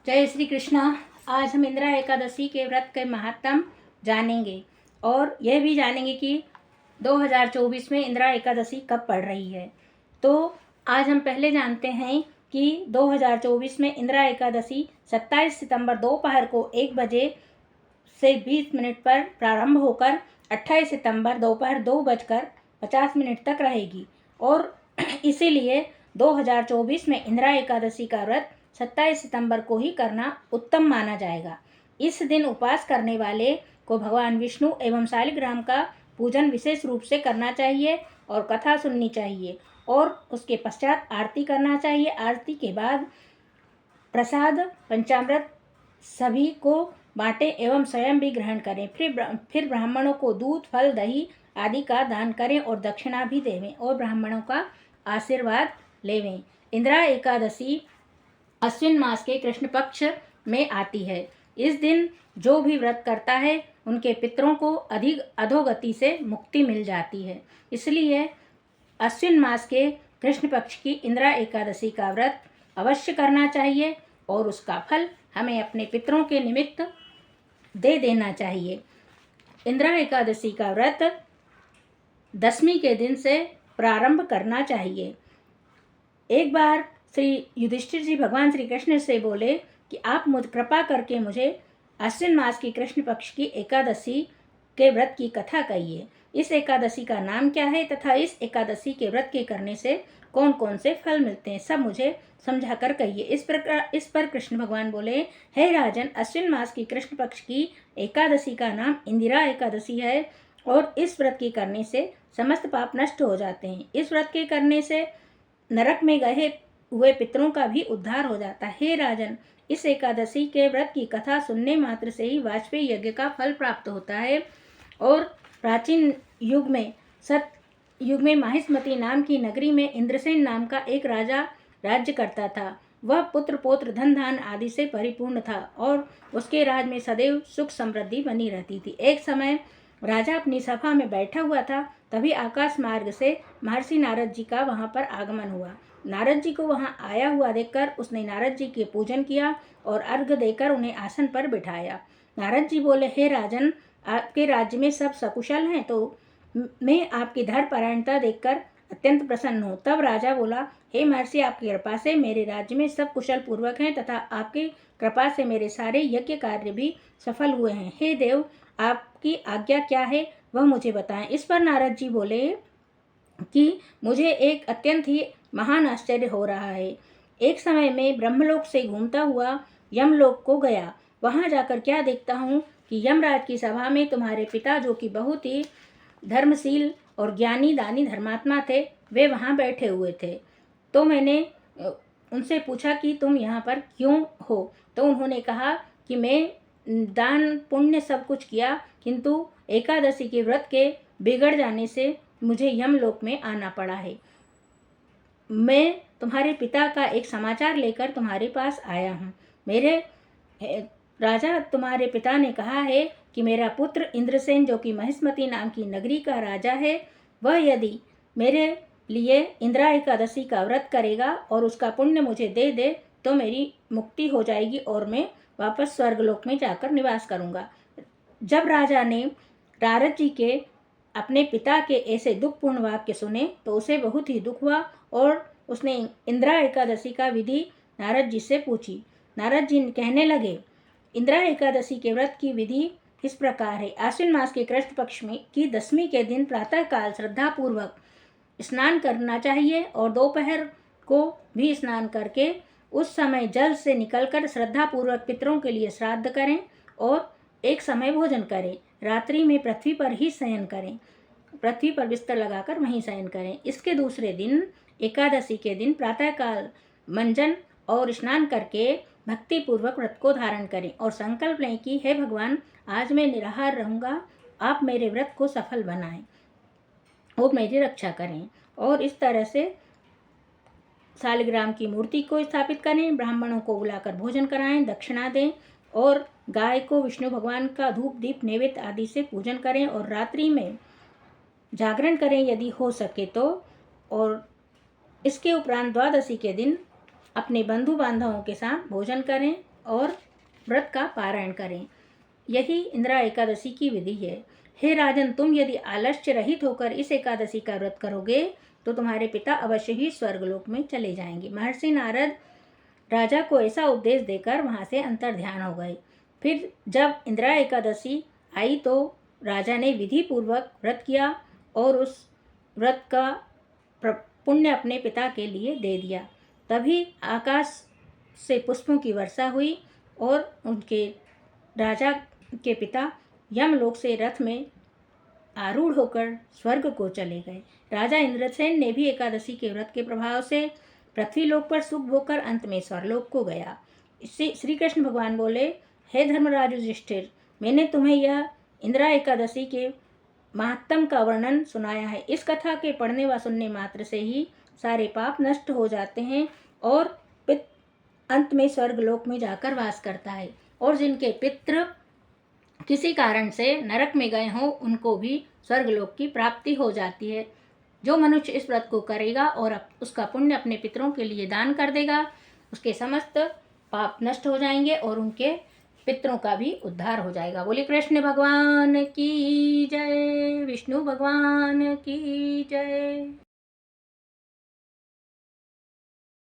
जय श्री कृष्णा। आज हम इंदिरा एकादशी के व्रत के महात्म जानेंगे और यह भी जानेंगे कि 2024 में इंदिरा एकादशी कब पड़ रही है। तो आज हम पहले जानते हैं कि 2024 में इंदिरा एकादशी 27 सितंबर दोपहर को 1 बजे से 20 मिनट पर प्रारंभ होकर 28 सितंबर दोपहर 2:50 तक रहेगी और इसीलिए 2024 में इंदिरा एकादशी का व्रत 27 सितंबर को ही करना उत्तम माना जाएगा। इस दिन उपवास करने वाले को भगवान विष्णु एवं शालिग्राम का पूजन विशेष रूप से करना चाहिए और कथा सुननी चाहिए और उसके पश्चात आरती करना चाहिए। आरती के बाद प्रसाद पंचामृत सभी को बांटें एवं स्वयं भी ग्रहण करें। फिर ब्राह्मणों को दूध फल दही आदि का दान करें और दक्षिणा भी देवें और ब्राह्मणों का आशीर्वाद लेवें। इंदिरा एकादशी अश्विन मास के कृष्ण पक्ष में आती है। इस दिन जो भी व्रत करता है उनके पितरों को अधिक अधोगति से मुक्ति मिल जाती है। इसलिए अश्विन मास के कृष्ण पक्ष की इंदिरा एकादशी का व्रत अवश्य करना चाहिए और उसका फल हमें अपने पितरों के निमित्त दे देना चाहिए। इंदिरा एकादशी का व्रत दशमी के दिन से प्रारंभ करना चाहिए। एक बार श्री युधिष्ठिर जी भगवान श्री कृष्ण से बोले कि आप कृपा करके मुझे अश्विन मास की कृष्ण पक्ष की एकादशी के व्रत की कथा कहिए। इस एकादशी का नाम क्या है तथा इस एकादशी के व्रत के करने से कौन कौन से फल मिलते हैं, सब मुझे समझाकर कहिए। इस पर कृष्ण भगवान बोले, हे राजन, अश्विन मास की कृष्ण पक्ष की एकादशी का नाम इंदिरा एकादशी है और इस व्रत के करने से समस्त पाप नष्ट हो जाते हैं। इस व्रत के करने से नरक में गए हुए पितरों का भी उद्धार हो जाता है। हे राजन, इस एकादशी के व्रत की कथा सुनने मात्र से ही वाजपेयी यज्ञ का फल प्राप्त होता है। और प्राचीन युग में माहिष्मती नाम की नगरी में इंद्रसेन नाम का एक राजा राज्य करता था। वह पुत्र पौत्र धन धान आदि से परिपूर्ण था और उसके राज में सदैव सुख समृद्धि बनी रहती थी। एक समय राजा अपनी सभा में बैठा हुआ था, तभी आकाश मार्ग से महर्षि नारद जी का वहां पर आगमन हुआ। नारद जी को वहां आया हुआ देखकर उसने नारद जी के पूजन किया और अर्घ्य देकर उन्हें आसन पर बिठाया। नारद जी बोले, हे राजन, आपके राज्य में सब सकुशल हैं, तो मैं आपकी धर्मपरायणता देखकर अत्यंत प्रसन्न हूँ। तब राजा बोला, हे महर्षि, आपकी कृपा से मेरे राज्य में सब कुशल पूर्वक हैं तथा आपकी कृपा से मेरे सारे यज्ञ कार्य भी सफल हुए हैं। हे देव, आपकी आज्ञा क्या है वह मुझे बताएं। इस पर नारद जी बोले कि मुझे एक अत्यंत ही महान आश्चर्य हो रहा है। एक समय में ब्रह्मलोक से घूमता हुआ यमलोक को गया। वहां जाकर क्या देखता हूँ कि यमराज की सभा में तुम्हारे पिता, जो कि बहुत ही धर्मशील और ज्ञानी दानी धर्मात्मा थे, वे वहां बैठे हुए थे। तो मैंने उनसे पूछा कि तुम यहाँ पर क्यों हो। तो उन्होंने कहा कि मैं दान पुण्य सब कुछ किया, किंतु एकादशी के व्रत के बिगड़ जाने से मुझे यमलोक में आना पड़ा है। मैं तुम्हारे पिता का एक समाचार लेकर तुम्हारे पास आया हूँ। मेरे राजा, तुम्हारे पिता ने कहा है कि मेरा पुत्र इंद्रसेन, जो कि महिष्मती नाम की नगरी का राजा है, वह यदि मेरे लिए इंदिरा एकादशी का व्रत करेगा और उसका पुण्य मुझे दे दे तो मेरी मुक्ति हो जाएगी और मैं वापस स्वर्गलोक में जाकर निवास करूँगा। जब राजा ने नारद जी के अपने पिता के ऐसे दुखपूर्ण वाक्य सुने तो उसे बहुत ही दुख हुआ और उसने इंदिरा एकादशी का विधि नारद जी से पूछी। नारद जी कहने लगे, इंदिरा एकादशी के व्रत की विधि इस प्रकार है। आश्विन मास के कृष्ण पक्ष में की दशमी के दिन प्रातः काल श्रद्धा पूर्वक स्नान करना चाहिए और दोपहर को भी स्नान करके उस समय जल से निकलकर श्रद्धा पूर्वक पितरों के लिए श्राद्ध करें और एक समय भोजन करें। रात्रि में पृथ्वी पर ही शयन करें, पृथ्वी पर बिस्तर लगाकर वहीं शयन करें। इसके दूसरे दिन एकादशी के दिन प्रातःकाल मंजन और स्नान करके भक्ति पूर्वक व्रत को धारण करें और संकल्प लें कि हे भगवान, आज मैं निराहार रहूँगा, आप मेरे व्रत को सफल बनाएं और मेरी रक्षा करें। और इस तरह से शालिग्राम की मूर्ति को स्थापित करें, ब्राह्मणों को बुलाकर भोजन कराएं, दक्षिणा दें और गाय को विष्णु भगवान का धूप दीप नैवेद्य आदि से पूजन करें और रात्रि में जागरण करें यदि हो सके तो। और इसके उपरांत द्वादशी के दिन अपने बंधु बांधवों के साथ भोजन करें और व्रत का पारायण करें। यही इंदिरा एकादशी की विधि है। हे राजन, तुम यदि आलस्य रहित होकर इस एकादशी का व्रत करोगे तो तुम्हारे पिता अवश्य ही स्वर्गलोक में चले जाएंगे। महर्षि नारद राजा को ऐसा उपदेश देकर वहाँ से अंतर्ध्यान हो गए। फिर जब इंदिरा एकादशी आई तो राजा ने विधि पूर्वक व्रत किया और उस व्रत का पुण्य अपने पिता के लिए दे दिया। तभी आकाश से पुष्पों की वर्षा हुई और उनके राजा के पिता यमलोक से रथ में आरूढ़ होकर स्वर्ग को चले गए। राजा इंद्रसेन ने भी एकादशी के व्रत के प्रभाव से पृथ्वीलोक पर सुख भोगकर अंत में स्वर्गलोक को गया। इससे श्री कृष्ण भगवान बोले, हे धर्मराज युधिष्ठिर, मैंने तुम्हें यह इंदिरा एकादशी के महात्म का वर्णन सुनाया है। इस कथा के पढ़ने व सुनने मात्र से ही सारे पाप नष्ट हो जाते हैं और अंत में स्वर्गलोक में जाकर वास करता है। और जिनके पितृ किसी कारण से नरक में गए हों उनको भी स्वर्गलोक की प्राप्ति हो जाती है। जो मनुष्य इस व्रत को करेगा और उसका पुण्य अपने पितरों के लिए दान कर देगा, उसके समस्त पाप नष्ट हो जाएंगे और उनके पितरों का भी उद्धार हो जाएगा। बोले कृष्ण भगवान की जय, विष्णु भगवान की जय।